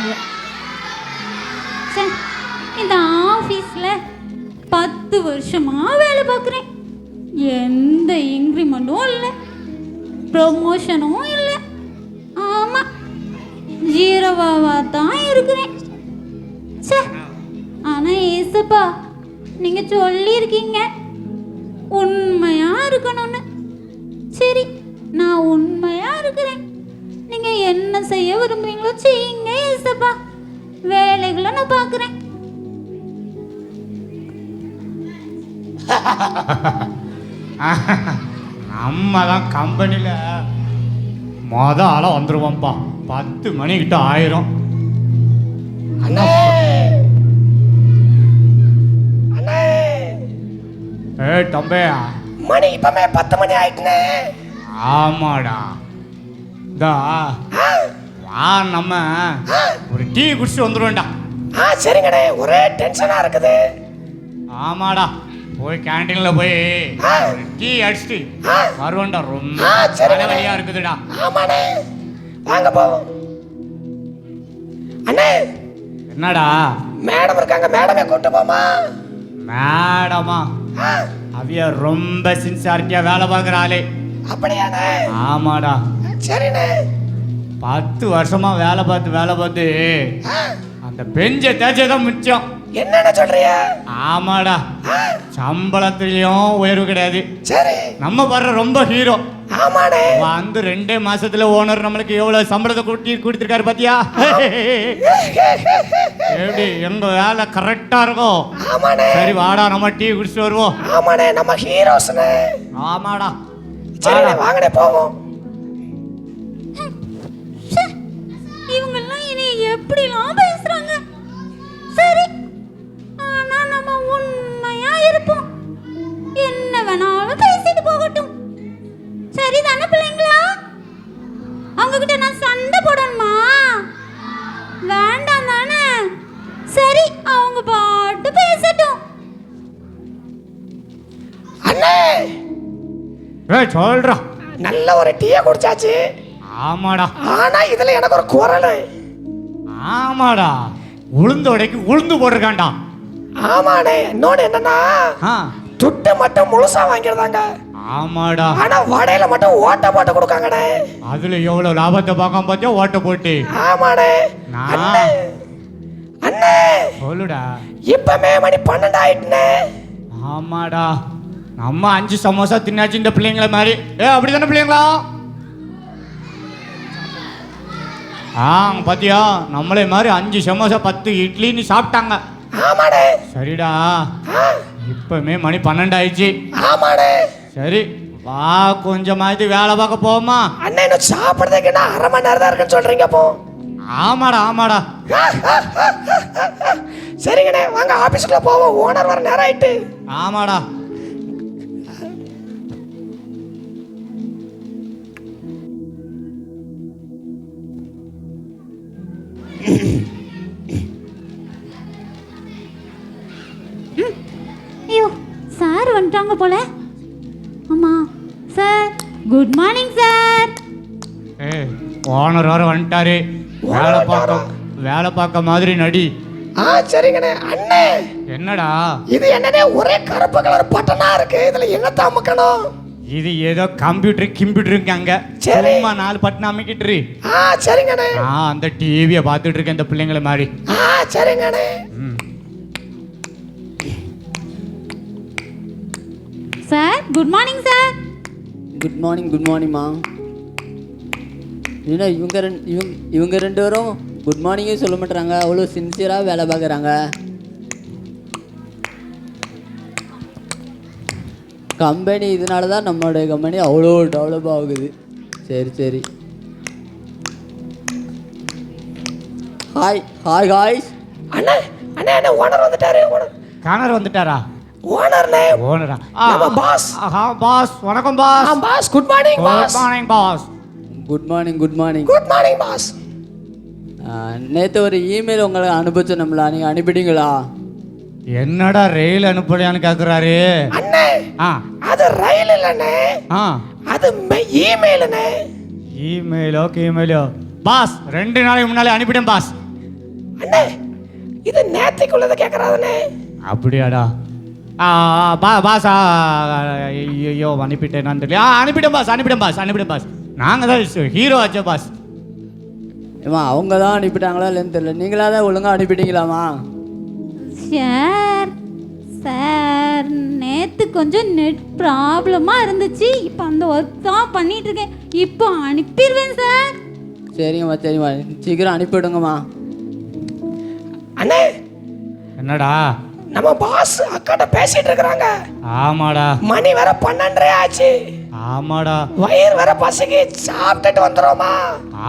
இல்லை. இந்த ஆஃபீஸில் 10 வருஷமாக வேலை பார்க்குறேன். எந்த இன்க்ரிமெண்ட்டும் இல்லை, ப்ரொமோஷனும் இல்லை. ஆமாம், ஜீரோவாக தான் இருக்கிறேன். சே, ஆனால் ஏசப்பா நீங்கள் சொல்லியிருக்கீங்க உண்மையாக இருக்கணும்னு. சரி, நான் உண்மையாக இருக்கிறேன். நீங்கள் என்ன செய்ய விரும்புறீங்களோ செய்யுங்க ஏசப்பா. வேலைகளை நான் பார்க்குறேன். நம்ம தான் கம்பெனியில் மொதல் ஆளாக வந்துடுவோம்ப்பா. 10 மணிக்கிட்ட ஆயிரும். தம்பையா, மணி இப்பமே 10 மணி ஆயிட்டுனே. ஆமாடா, இதா வா, நம்ம ஒரு டீ குடிச்சு வந்துடுவேன்டா. சரிங்கண்ணே, ஒரே டென்ஷனா இருக்குது. ஆமாடா, போய் கேண்டீன்ல போய் ஒரு டீ அடிச்சுட்டு வருவேன்டா. ரொம்ப தலைவலியா இருக்குதுடா. ஆமாண்ணே, வாங்க போவோம். அண்ணே, என்னடா? மேடம் இருக்காங்க, மேடமே கூட்டு போமா. மேடமா? அவிய ரொம்ப சின்சியாரிட்டியா வேலை பார்க்குறாளே. அப்படியாண்ணே? ஆமாடா. சரிண்ணே. 10 வருஷமா வேலை பார்த்து அந்த பெஞ்சை தேய்ச்சதான் மிச்சம். என்னென்ன சொல்றியா? ஆமாடா, சம்பளத்திலையும் உயர்வு கிடையாது. சரி, நம்ம வர்ற ரொம்ப ஹீரோ. ஆமாண்ணே. வந்து 2 மாசத்துல ஓனர் நம்மளுக்கு எவ்வளவு சம்பளத்தை கொடுத்திருக்காரு பாத்தியா? எப்படி எங்க வேலை கரெக்டா இருக்கும். ஆமாண்ணே. சரி வாடா, நம்ம டீ குடிச்சிட்டு வருவோம். ஆமாண்ணே, நம்ம ஹீரோஸ்னே. ஆமாடா, சரி வாங்கடே போவோம். இவங்கெல்லாம் இனி எப்படிலாம் பேசுறாங்க. சரி, ஆனா நம்ம உண்மையா இருப்போம். என்ன வேணாலும் பேசிட்டு போகட்டும். சரிதானே பிள்ளைங்களா? அவங்க கிட்ட நான் சண்டை போடணுமா? வேண்டாம் தானே? சரி, அவங்க பாட்டு பேசட்டும். அண்ணே, சொல்றா. நல்ல ஒரு டீயை குடிச்சாச்சு. ஆமாடா. ஆனா இதுல எனக்கு ஒரு குரல். ஆமாடா, உளுந்து உடைக்கு உளுந்து போட்டிருக்காண்டா. ஆமாண்ணே, இன்னொன்னு என்னன்னா துட்டு மட்டும் முழுசா வாங்கிடுறாங்க. ஆமாடா, ஆனா வடையில மட்டும் ஓட்டை போட்டு கொடுக்காங்கண்ணே. அதுல எவ்வளவு லாபத்தை பார்க்காம பார்த்தியா ஓட்டை போட்டு. ஆமாண்ணே. அண்ணே, அண்ணே சொல்லுடா. இப்பமே மணி 12 ஆயிட்டுனே. ஆமாடா, நம்ம 5 சமோசா தின்னாச்சு இந்த பிள்ளைங்கள மாதிரி. அப்படிதானே பிள்ளைங்களா? பாத்தியா, நம்மளே மாதிரி 5 சமோசா 10 இட்லின்னு சாப்பிட்டாங்க. ஆமாண்ணே. சரிடா, இப்பமே மணி 12 ஆயிடுச்சு. ஆமாண்ணே. சரி வா, கொஞ்சமாவது வேலை பார்க்க போமா. அண்ணே, இன்னும் சாப்பிடுறதுக்கு என்ன 1/2 மணி நேரம் தான் இருக்குன்னு சொல்றீங்க போ. ஆமாடா ஆமாடா. சரிங்கண்ணே, வாங்க ஆபீஸ்க்குள்ள போவோம். ஓனர் வர நேரம் ஆயிட்டு. ஆமாடா. ஐயோ, சார் வந்துட்டாங்க போல. ஆமா sir, good morning sir. Owner வர வந்துட்டாரு. வேலை பார்க்க மாதிரி நடி. சரிங்கண்ணே. அண்ணே, என்னடா இது? என்னடே ஒரே கருப்பு கலர் பட்டனா இருக்கு, இதுல என்ன அமுக்கணும்? இது ஏதோ கம்ப்யூட்டருக்கு அங்க சும்மா 4 பட்டன் அமைக்கிட்டு. சரிங்கண்ணே. அந்த டிவியை பார்த்துட்டு இருக்கேன் இந்த பிள்ளைங்களை மாதிரி. சரிங்கண்ணே. Sir, good morning sir. Good morning. Good மார்னிங்மா. ஏன்னா இவங்க 2 பேரும் குட் மார்னிங்கே சொல்ல மாட்டாங்க. அவ்வளோ சின்சியராக வேலை பார்க்குறாங்க. கம்பெனி இதனால தான் நம்மளுடைய கம்பெனி அவ்வளோ டெவலப் ஆகுது. சரி சரி. ஹாய் ஹாய் ஹாய்ஸ். அண்ணே அண்ணே அண்ணே, ஓனர் வந்துட்டாரு. கானர் வந்துட்டாரா? ஓனர்னே. ஓனரா? நம்ம பாஸ். பாஸ், வணக்கம் boss. Boss, good morning boss. Good morning boss. Good morning. Good morning. Good morning boss. நேற்று ஒரு இமெயில் உங்களுக்கு அனுப்பிச்சு நம்மளா, நீங்கள் அனுப்பிட்டீங்களா? என்னடா ரயில் அனுப்பலையான்னு கேக்குறாரு. அண்ணே, அது ரயில் இல்லண்ணே, அது இமெயில்ண்ணே. இமெயிலோ பாஸ், 2 நாளைக்கு முன்னாலே அனுப்பிட்டேன் பாஸ். அண்ணே இது நேத்திக்குள்ளதை கேட்கறாதண்ணே. அப்படியாடா? பாஸ் ஐயோ அனுப்பிட்டேன் தெரியல. அனுப்பிட்டேன் பாஸ். நாங்கள் தான் ஹீரோ ஆச்சே பாஸ். ஏமா அவங்க தான் அனுப்பிட்டாங்களா இல்லைன்னு தெரியல, நீங்களா தான் ஒழுங்காக அனுப்பிட்டீங்களாமா? சார் நேற்று கொஞ்சம் நெட் ப்ராப்ளமாக இருந்துச்சு. இப்போ அந்த ஒர்க் தான் பண்ணிட்டு இருக்கேன். இப்போ அனுப்பிடுவேன் சார். சரிங்கம்மா சரிம்மா, சீக்கிரம் அனுப்பிவிடுங்கம்மா. அண்ணே என்னடா? நம்ம பாஸ் அக்காட்ட பேசிட்டு இருக்காங்க. ஆமாடா. மணி வேற 12:30 ஆச்சு. ஆமாடா. வயிறு வேற பசிக்கு, சாப்பிட்டுட்டு வந்துருமா?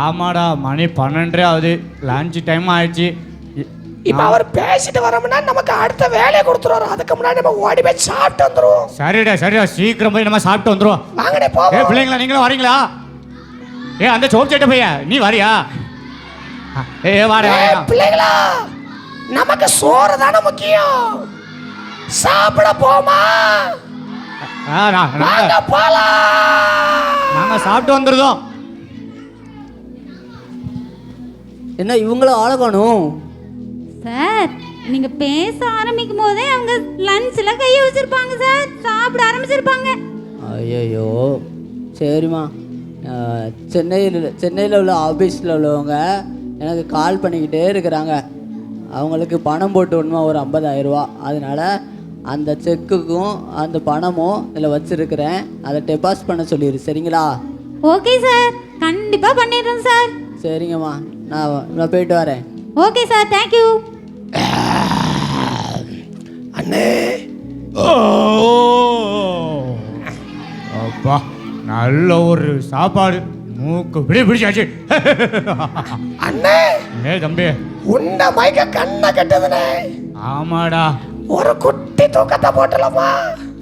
ஆமாடா, மணி 12 ஆகுது, லஞ்ச் டைம் ஆயிடுச்சு. இப்ப அவர் பேசிட்டு வரோம்னா நமக்கு அடுத்த வேலையை கொடுத்துருவாரு. அதுக்கு முன்னாடி நம்ம ஓடி போய் சாப்பிட்டு வந்துருவோம். சரிடா சீக்கிரம் போய் நம்ம சாப்பிட்டு வந்துருவோம். வாங்கடே போவோம். பிள்ளைங்களா நீங்களும் வரீங்களா? அந்த சோப் சட்டை பையா நீ வரியா? வாடா. பிள்ளைங்களா நமக்கு சோறு தானே முக்கியம். சாப்பிட போமா? நாங்க சாப்பிட்டு வந்துருதோம். என்ன இவங்களும் ஆள காணும்? சார் நீங்கள் பேச ஆரம்பிக்கும் போதே அவங்க லஞ்சில் கையை வச்சுருப்பாங்க சார். சாப்பிட ஆரம்பிச்சிருப்பாங்க. ஐயோ சரிம்மா. சென்னையில் உள்ள ஆஃபீஸில் உள்ளவங்க எனக்கு கால் பண்ணிக்கிட்டே இருக்கிறாங்க. அவங்களுக்கு பணம் போட்டு விடணுமா ஒரு 50,000 ரூபா. அதனால் அந்த செக்குக்கும் அந்த பணமும் இதில் வச்சுருக்கிறேன், அதை டெபாசிட் பண்ண சொல்லிடு. சரிங்களா? ஓகே சார், கண்டிப்பாக பண்ணிடுறேன் சார். சரிங்கம்மா, நான் போயிட்டு வரேன். Okay sir, thank you. அண்ணே அப்பா நல்ல ஒரு சாப்பாடு, மூக்கு பிடிச்சாச்சு. அண்ணே தம்பி உன்ன மைக்க கண்ணை கட்டுதுனே. ஆமாடா, ஒரு குட்டி தூக்கத்தை போட்டலாமா?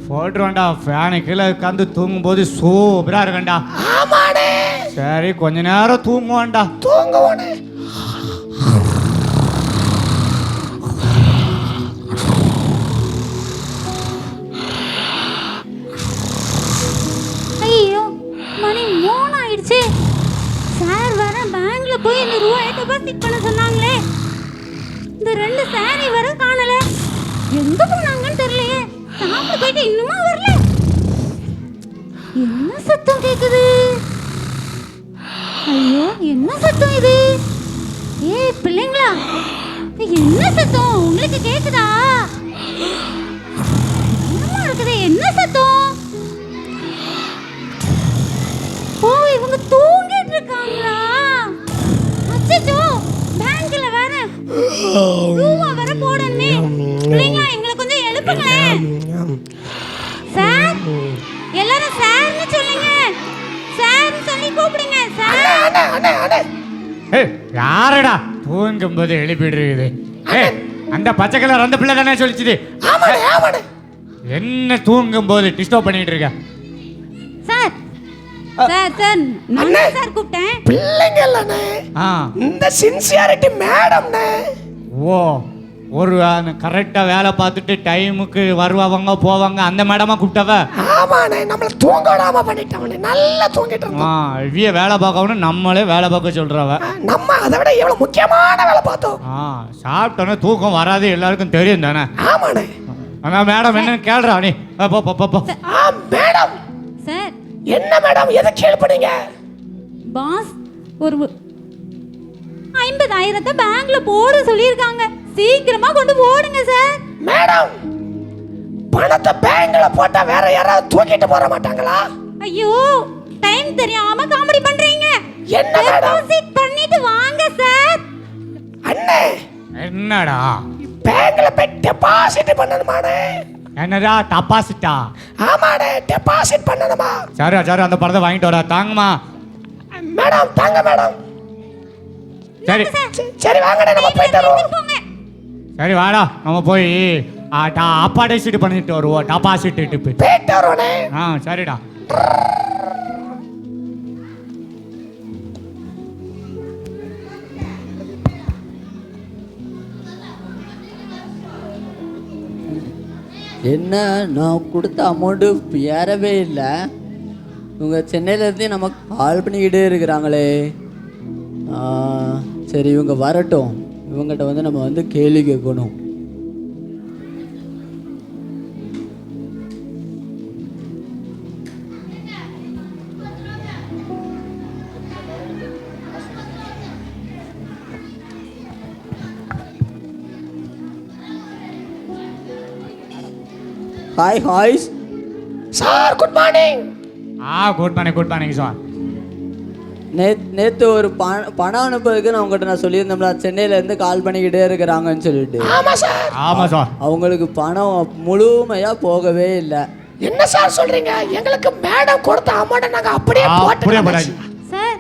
போட்டுருவேன்டா. ஃபேனு கீழே உட்காந்து தூங்கும்போது சூப்பரா இருக்கண்டா. ஆமாண்ணே. சரி கொஞ்ச நேரம் தூங்குவான்டா. தூங்குவானே. ஐயோ மணி 3 ஆயிடுச்சு. சார் வர பேங்க்ல போய் இந்த ரூபாயை டெபாசிட் பண்ண சொன்னாங்களே. இந்த 2 சாரி வர காணல. எங்க போனாங்கன்னு தெரியலையே. சாப்பிட போயிட்டு இன்னுமா வரல. என்ன சத்தம் கேக்குது? ஐயோ என்ன சத்தம் இது? ஏய் பிள்ளைங்களா, என்ன சத்தம் உங்களுக்கு கேக்குதா? என்னமா இருக்குது? என்ன சத்தம்? ஓ இவங்க தூங்கிட்டு இருக்காங்களா? அச்சச்சோ, பேங்க்ல வேற ரூபா வேற போடணுமே. பிள்ளைங்க எங்களை கொஞ்சம் எழுப்புங்களேன். சார் எல்லாரும் சார்னு சொல்லுங்க. சார்னு சொல்லி கூப்பிடுங்க. சார் யாரடா தூங்கும்போது எழுப்பிடுறது? அந்த பச்சை கலர் அந்த பிள்ளை தானே சொல்லிச்சுது. என்ன தூங்கும்போது டிஸ்டர்ப் பண்ணிட்டு இருக்க? சார் சார் சார் நான் சார் கூப்பிட்டேன். பிள்ளைங்க இல்லனே, இந்த சின்சியாரிட்டி மேடம்னே. ஓ ஒரு கரெக்டா வேலை பார்த்துட்டு டைமுக்கு வருவாங்க போவாங்க அந்த மேடமா கூப்பிட்டவ? ஆமாண்ணே, நம்மள தூங்க விடாம பண்ணிட்டவனே. நல்லா தூங்கிட்டு இருந்தோம். இவ்விய வேலை பார்க்கணும், நம்மளே வேலை பார்க்க சொல்றவ. நம்ம அதை விட எவ்வளவு முக்கியமான வேலை பார்த்தோம். சாப்பிட்டோன்னே தூக்கம் வராது எல்லாருக்கும் தெரியும் தானே? ஆமாண்ணே. அதான் மேடம் என்னன்னு கேள்றா நீ. மேடம் சார் என்ன மேடம் எதை கேள்விப்பட்டீங்க? பாஸ் ஒரு 50,000 பேங்க்ல போட சொல்லியிருக்காங்க. சீக்கிரமா கொண்டு போடுங்க சார். மேடம் பணத்தை பேங்க்ல போட்டா வேற யாராவது தூக்கிட்டு போற மாட்டாங்களா? ஐயோ டைம் தெரியாம காமெடி பண்றீங்க. என்ன மேடம்? டெபாசிட் பண்ணிட்டு வாங்க சார். அண்ணே என்னடா பேங்க்ல போய் டெபாசிட் பண்ணணுமானே? என்னடா டெபாசிட்டா? ஆமாடே, டெபாசிட் பண்ணணுமா? சரி சரி அந்த பணத்தை வாங்கிட்டு வரா. தாங்கம்மா மேடம். தாங்க மேடம். சரி சரி வாங்கடா நம்ம போயிட்டு வருவோம். சரி வாடா நம்ம போய் அப்பாடே சீட்டு பண்ணிட்டு வருவோம். டெபாசிட் போயிட்டு வருவோனே. சரிடா. என்ன நான் கொடுத்த அமௌண்ட்டு ஏறவே இல்லை. இவங்க சென்னையிலேருந்தே நமக்கு கால் பண்ணிக்கிட்டே இருக்கிறாங்களே. சரி இவங்க வரட்டும், இவங்ககிட்ட வந்து நம்ம வந்து கேள்வி கேட்கணும். ஹாய் ஹாய்ஸ் sir good morning. Good morning sir. நேற்று ஒரு பணம் அனுப்புறதுக்கு நான் உங்கள்கிட்ட சொல்லியிருந்தோம்ல, சென்னையிலேருந்து கால் பண்ணிக்கிட்டே இருக்கிறாங்கன்னு சொல்லிட்டு. ஆமாம் சார். அவங்களுக்கு பணம் முழுமையாக போகவே இல்லை. என்ன சார் சொல்றீங்க? எங்களுக்கு மேடம் கொடுத்த அமௌண்ட்டை நாங்கள் அப்படியே போட்டு சார்,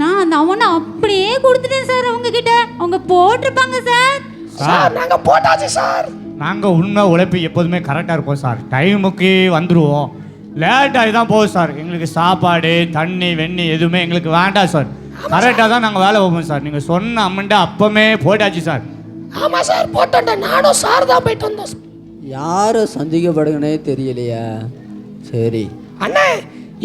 நான் அந்த அமௌண்ட்டை அப்படியே கொடுத்துட்டேன் சார் அவங்க கிட்ட. அவங்க போட்டிருப்பாங்க சார். சார் நாங்கள் போட்டாச்சு சார். நாங்கள் உண்மை உழைப்பு எப்போதுமே கரெக்டாக இருப்போம் சார். டைமுக்கு வந்துடுவோம். லேட் ஆகி தான் போகுது சார். எங்களுக்கு சாப்பாடு தண்ணி வெண்ணி எதுவுமே எங்களுக்கு வேண்டாம் சார். கரெக்டாக தான் நாங்கள் வேலை வைப்போம் சார். நீங்கள் சொன்ன அமௌண்ட்டை அப்போமே போட்டாச்சு சார். ஆமாம் சார் போட்டோம். நானும் சார் தான் போயிட்டு வந்தோம். யாரை சந்திக்கப்படுங்கன்னே தெரியலையா? சரி அண்ணே,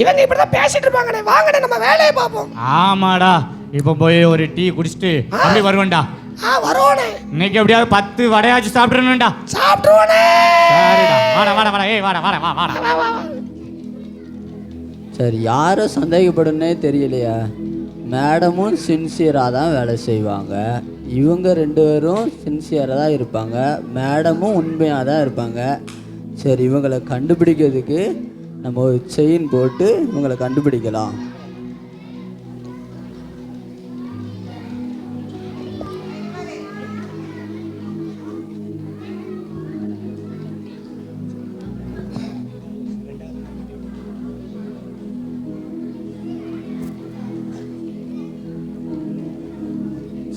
இவங்க இப்படி தான் பேசிட்டு இருப்பாங்கண்ணே. வாங்கண்ணே நம்ம வேலையை பார்ப்போம். ஆமாடா, இப்போ போய் ஒரு டீ குடிச்சிட்டு அப்படி வருவேன்டா. வருவோண்ணே. இன்னைக்கு எப்படியாவது 10 வடையாச்சு சாப்பிட்றேன்டா. சாப்பிடுவோண்ணே. சரிடா, வாடா ஏய் வாடா. சரி, யாரை சந்தேகப்படுன்னே தெரியலையா? மேடமும் சின்சியராக தான் வேலை செய்வாங்க. இவங்க 2 பேரும் சின்சியராக தான் இருப்பாங்க. மேடமும் உண்மையாக தான் இருப்பாங்க. சரி, இவங்களை கண்டுபிடிக்கிறதுக்கு நம்ம ஒரு செயின் போட்டு இவங்களை கண்டுபிடிக்கலாம்.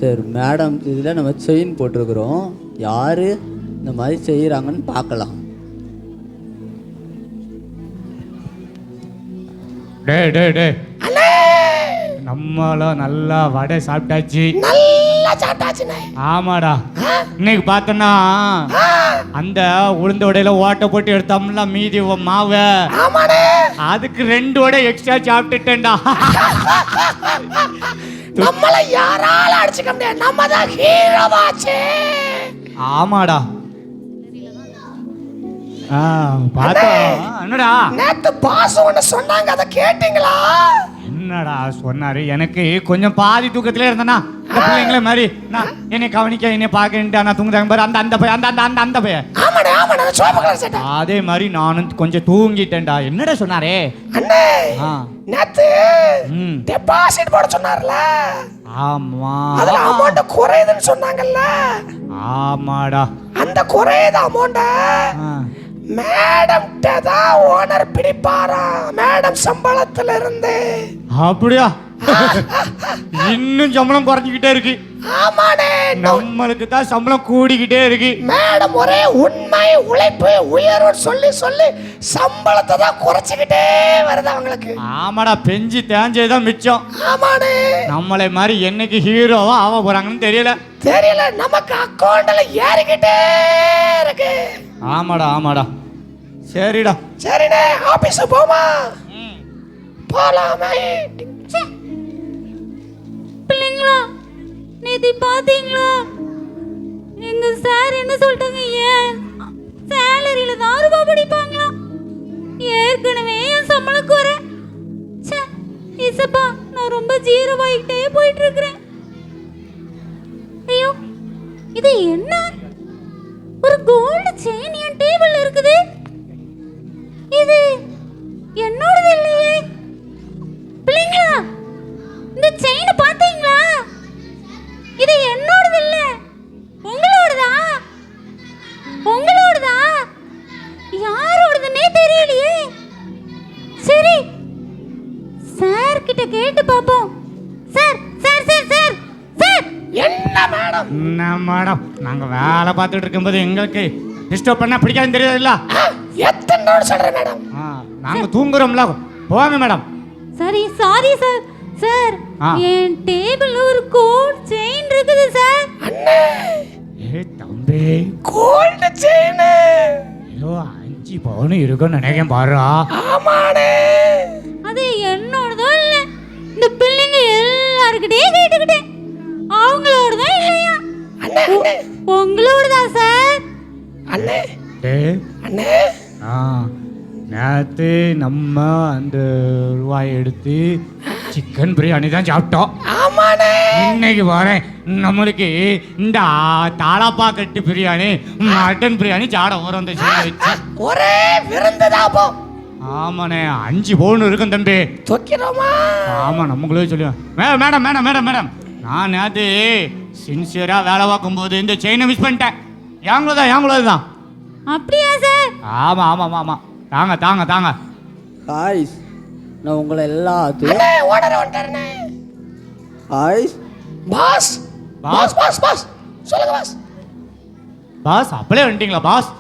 சரி மேடம், இதில் நம்ம செயின் போட்டிருக்கிறோம். யார் இந்த மாதிரி செய்கிறாங்கன்னு பார்க்கலாம். டே நம்மளும் நல்லா வடை சாப்பிட்டாச்சு. நல்லா சாப்பிட்டாச்சுண்ணே. ஆமாடா, இன்னைக்கு பார்த்தோன்னா அந்த உளுந்த வடையில ஓட்டை போட்டு எடுத்தோம்ல மீதி மாவை, ஆமாண்ணே, அதுக்கு 2 வடை எக்ஸ்ட்ரா சாப்பிட்டுட்டேன்டா. நம்மள யாரால அடிச்சுக்க முடியாது. நம்ம தான் ஹீரோவாச்சே. ஆமாடா. பார்த்தா என்னடா நேத்து பாஸ் ஒன்னு சொன்னாங்க, அதை கேட்டீங்களா? என்னடா சொன்னாரு? எனக்கு கொஞ்சம் பாதி தூக்கத்திலே இருந்தேன்னா இந்த பிள்ளைங்கள மாதிரி நான் என்னை கவனிக்க என்னை பார்க்கன்ட்டு நான் தூங்குறாங்க பாரு, அந்த பையன் அந்த பையன். ஆமாடா சோப்பு கலர் சட்டை. அதே மாதிரி நானும் கொஞ்சம் தூங்கிட்டேன்டா. என்னடா சொன்னாரே? அண்ணே, நேத்து டெபாசிட் போட சொன்னார்ல. ஆமா, அதுல அமௌண்ட் குறையுதுன்னு சொன்னாங்கல்ல. ஆமாடா, அந்த குறையுது அமௌண்ட் மேடம் தான் ஓனர் பிடிப்பாரா மேடம் சம்பளத்துல இருந்து. அப்படியா? இன்னும் சம்பளம் குறைஞ்சிக்கிட்டே இருக்கு. ஆமாடே, நம்மளுக்கு தான் சம்பளம் கூடிக்கிட்டே இருக்கு. மேடம் ஒரே உண்மை உழைப்பு உயர்வு சொல்லி சொல்லி சம்பளத்தை தான் குறைச்சிக்கிட்டே வருது அவங்களுக்கு. ஆமாடா, பெஞ்சி தேஞ்சதான் மிச்சம். ஆமாடே, நம்மளை மாதிரி என்னைக்கு ஹீரோவா ஆக போறாங்கன்னு தெரியல. நமக்கு அக்கௌண்ட்ல ஏறிக்கிட்டே இருக்கு. ஆமாடா. சரிடா. சரிண்ணே, ஆபீஸ் போமா போலாமே. பிள்ளைங்களா, நேத்து பாத்தீங்களா எங்க சார் என்ன சொல்லிட்டாங்க? ஏன் சேலரியில தான் ரூபாய் படிப்பாங்களா? ஏற்கனவே என் சம்பளம் குறை. இசப்பா, நான் ரொம்ப ஜீரோவாயிட்டே போயிட்டு இருக்கிறேன். ஐயோ, இது என்ன? ஒரு கோல்டு செயின் என் டேபிள்ல இருக்குது. இது என்னோடது இல்லையே. பிள்ளைங்களா, இந்த செயின் பாத்தீங்களா? இது என்னோடது இல்ல. உங்களோடதா? யாரோடதுன்னே தெரியலையே. சரி, சார் கிட்ட கேட்டு பாப்போம். சார் என்ன மேடம்? நாங்க வேலை பார்த்துட்டு இருக்கும்போது எங்களுக்கு டிஸ்டர்ப் பண்ணா பிடிக்காதுன்னு தெரியாதுல்ல. எத்தனை நாள் சொல்றேன் மேடம்? நாங்க தூங்குறோம்ல, போங்க மேடம். சரி, சாரி சார். சார், என் டேபிள்ல ஒரு கோல்ட் செயின் இருக்குது சார். அண்ணே, தம்பி, கோல்ட் செயின் ஏதோ 5 பவுன் இருக்குன்னு நினைக்கிறேன் பாரு. ஆமாடே, அது என்னோடதோ இல்ல. இந்த பிள்ளைங்க எல்லார்கிட்டயும் கேட்டுக்கிட்டேன், அவங்களோடதான் இல்லையா. அண்ணே, உங்களோடதா சார்? அண்ணே டேய் அண்ணே நேற்று நம்ம அந்த ரூபாயை எடுத்து சிக்கன் பிரியாணி தான் சாப்பிட்டோம். ஆமாண்ணே. இன்னைக்கு வரேன் நம்மளுக்கு இந்த தாளாப்பா கட்டு பிரியாணி மட்டன் பிரியாணி சாட வரும் அந்த வச்சு ஒரே விருந்து தான் போ. ஆமாண்ணே 5 பவுன் இருக்கும் தம்பி. தொக்கிறோமா? ஆமாம் நமக்குள்ளே சொல்லுவேன். மேடம் மேடம் மேடம் மேடம் நான் நேற்று சின்சியராக வேலை பார்க்கும்போது இந்த செயினை மிஸ் பண்ணிட்டேன். ஏங்களோ தான். அப்படியா சார்? ஆமாம் ஆமாம் ஆமாம் தாங்க தாங்க தாங்க. காய்ஸ், நான் உங்களை எல்லாத்தையும் அண்ணே ஓடற வந்துட்டாருண்ணே. Guys, boss boss boss boss சொல்லுங்க பாஸ். பாஸ் அப்படியே வந்துட்டீங்களா பாஸ்?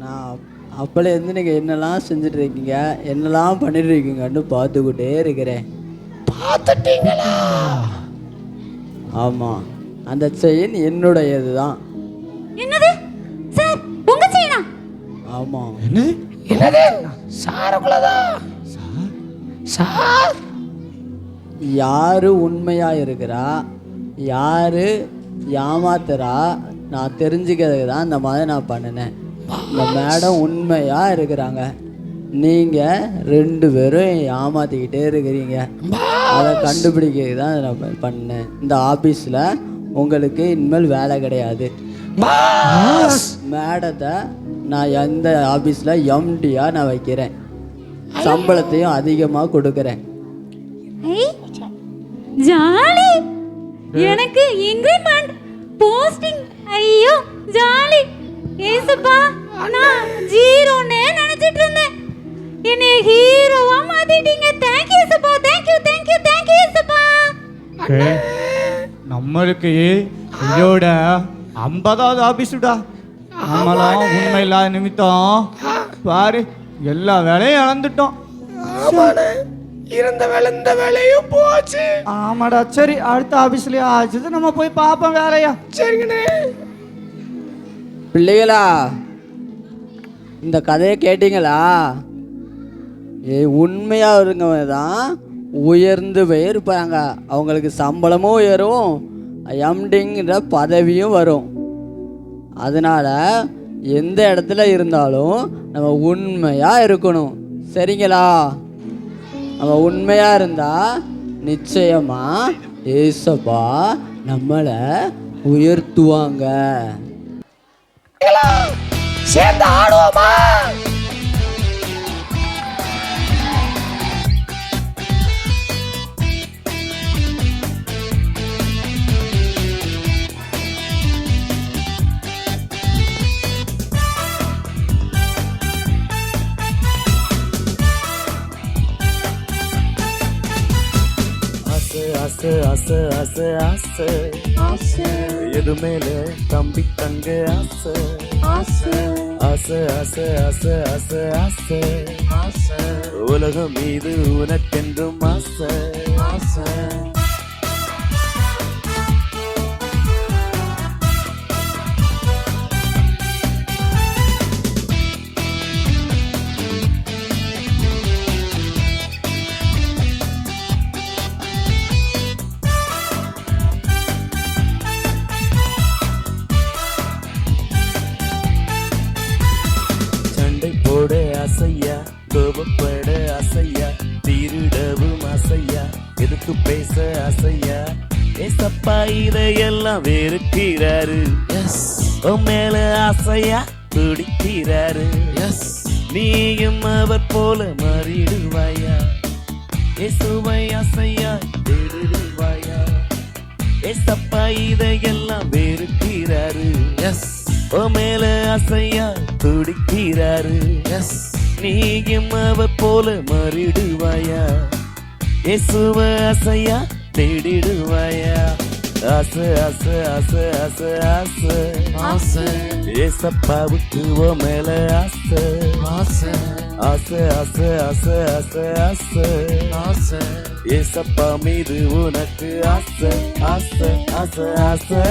நான் அப்போலேருந்து நீங்கள் என்னெல்லாம் செஞ்சுட்டு இருக்கீங்க, என்னெல்லாம் பண்ணிட்டு இருக்கீங்கன்னு பார்த்துக்கிட்டே இருக்கிறேன். பார்த்துட்டீங்களா? ஆமாம், அந்த செயின் என்னுடையது தான். என்னது சார், உங்க செயினா? ஆமாம். என்னது சாருக்குள்ளதா? சார் யாரு உண்மையா இருக்கிறா, யாரு ஏமாத்துறா, நான் தெரிஞ்சுக்கிறதுக்கு தான் இந்த மாதிரி நான் பண்ணினேன். இந்த மேடம் உண்மையா இருக்கிறாங்க, நீங்க 2 பேரும் ஏமாத்திக்கிட்டே இருக்கிறீங்க. அதை கண்டுபிடிக்கிறது தான் நான் பண்ணேன். இந்த ஆபீஸ்ல உங்களுக்கு இனிமேல் வேலை கிடையாது. மேடத்தை நான் எந்த ஆபீஸ்ல எம்டியா நான் வைக்கிறேன், சம்பளத்தையும் அதிகமாக கொடுக்குறேன். ஜாலி, எனக்கு இன்கிரிமெண்ட் போஸ்டிங். ஐயோ ஜாலி. ஏசப்பா, நான் ஜீரோன்னு நினைச்சிட்டு இருந்தேன், என்னை ஹீரோவா மாத்திட்டீங்க. தேங்க் யூ ஏசப்பா, thank you thank you thank you ஏசப்பா. நம்மளுக்கு இதோட 50வது ஆபீஸுடா. நம்மளாம் உண்மை இல்லாத நிமித்தம் பாரு எல்லா வேலையும் இழந்துட்டோம். ஆமாண்ணே, இருந்த வேலை இந்த வேலையும் போச்சு. ஆமாடா. சரி, அடுத்த ஆபீஸ்லயே ஆச்சு, நம்ம போய் பார்ப்போம் வேலையா. சரிங்கண்ணே. பிள்ளைகளா, இந்த கதையை கேட்டீங்களா? உண்மையாக இருங்கவங்க தான் உயர்ந்து போயிருப்பாங்க, அவங்களுக்கு சம்பளமும் உயரும், எம்டிங்கிற பதவியும் வரும். அதனால் எந்த இடத்துல இருந்தாலும் நம்ம உண்மையாக இருக்கணும். சரிங்களா? நம்ம உண்மையாக இருந்தால் நிச்சயமாக ஏசப்பா நம்மளை உயர்த்துவாங்க. சேர்ந்து ஆடுவோமா? ஆசை ஆசை ஆசை ஆசை ஆசை எது மேல தம்பி தங்க ஆசை ஆசை ஆசை ஆசை ஆசை ஆசை ஆசை ஆசை உலகம் மீது உனக்கென்றும் ஆசை ஆசை. போட அசையா, கோபப்பட அசையா, திருடவும் அசையா, எதுக்கு பேச அசையா, ஏசப்பா இதையெல்லாம் வெறுக்கிறாரு. உன் மேல அசையா துடிக்கிறாரு. நீயும் அவர் போல மாறிடுவாயா, இயேசுவை அசையா தேடுவாயா, ஏசப்பா இதையெல்லாம் வெறுக்கிறாரு. உன் மேல அசையா துடிக்கிறாரு. நீயும் அவர் போல மாறிடுவாயா, இயேசுவை அசையா தேடிடுவாயா. ஆசை ஆசை ஆசை ஆசை ஆசை ஆசை ஏசப்பாவுக்கு உன் மேல ஆசை ஆசை ஆசை ஆசை ஆசை ஆசை ஆசை ஆசை ஏசப்பா மீது உனக்கு ஆசை ஆசை ஆசை ஆசை.